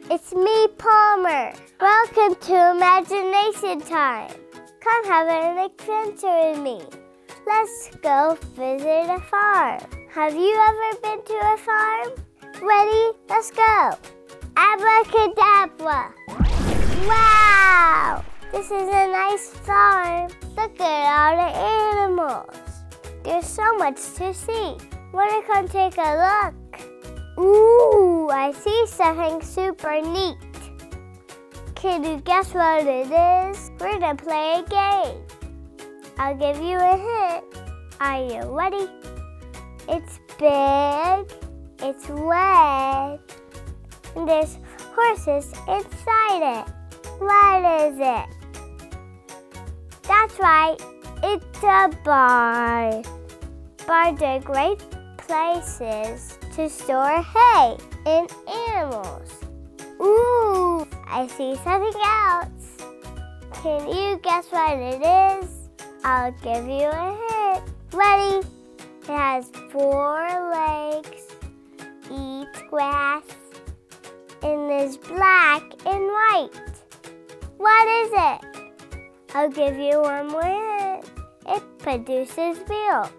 It's me, Palmer. Welcome to Imagination Time. Come have an adventure with me. Let's go visit a farm. Have you ever been to a farm? Ready? Let's go. Abracadabra. Wow! This is a nice farm. Look at all the animals. There's so much to see. Wanna come take a look? Ooh, I see something super neat. Can you guess what it is? We're gonna play a game. I'll give you a hint. Are you ready? It's big, it's red, and there's horses inside it. What is it? That's right, it's a barn. Barns are great places to store hay and animals. Ooh, I see something else. Can you guess what it is? I'll give you a hint. Ready? It has 4 legs, eats grass, and is black and white. What is it? I'll give you one more hint. It produces milk.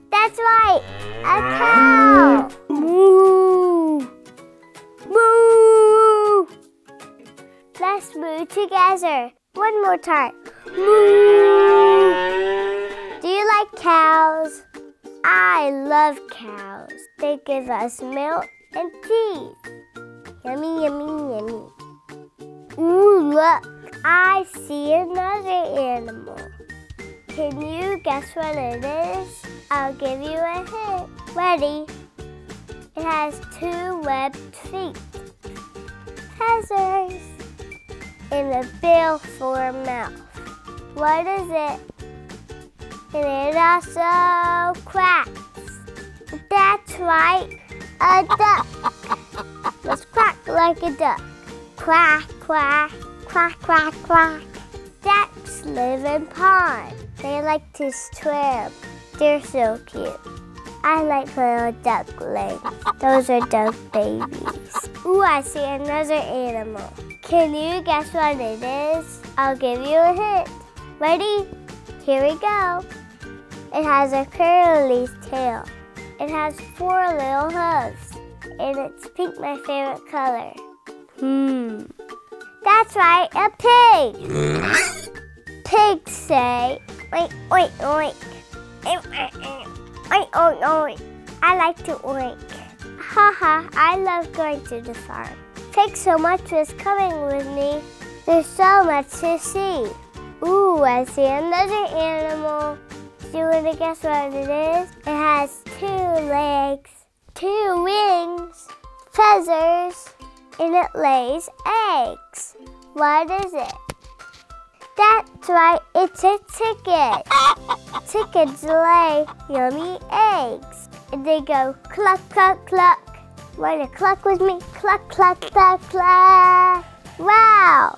That's right, a cow. Moo! Moo! Let's moo together. One more time. Moo! Do you like cows? I love cows. They give us milk and cheese. Yummy, yummy, yummy. Ooh, look. I see another animal. Can you guess what it is? I'll give you a hint. Ready? It has 2 webbed feet, feathers, and a bill for a mouth. What is it? And it also quacks. That's right, a duck. Let's quack like a duck. Quack, quack, quack, quack, quack. Ducks live in ponds. They like to swim. They're so cute. I like little ducklings. Those are duck babies. Ooh, I see another animal. Can you guess what it is? I'll give you a hint. Ready? Here we go. It has a curly tail. It has 4 little hooves. And it's pink, my favorite color. That's right, a pig. Pigs say, oink, oink, oink. Oink, oink, oink. I like to oink. Haha, I love going to the farm. Thanks so much for coming with me. There's so much to see. Ooh, I see another animal. Do you want to guess what it is? It has 2 legs, 2 wings, feathers, and it lays eggs. What is it? That's right, it's a chicken. Chickens lay yummy eggs. And they go cluck, cluck, cluck. Want to cluck with me? Cluck, cluck, cluck, cluck. Wow!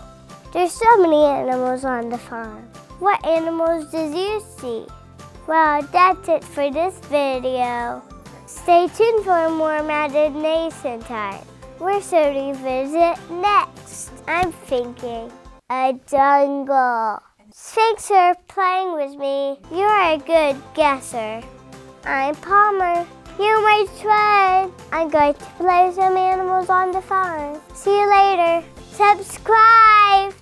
There's so many animals on the farm. What animals did you see? Well, that's it for this video. Stay tuned for more Imagination Time. Where should we visit next? I'm thinking a jungle. Thanks for playing with me. You're a good guesser. I'm Palmer. You're my friend. I'm going to play with some animals on the farm. See you later. Subscribe.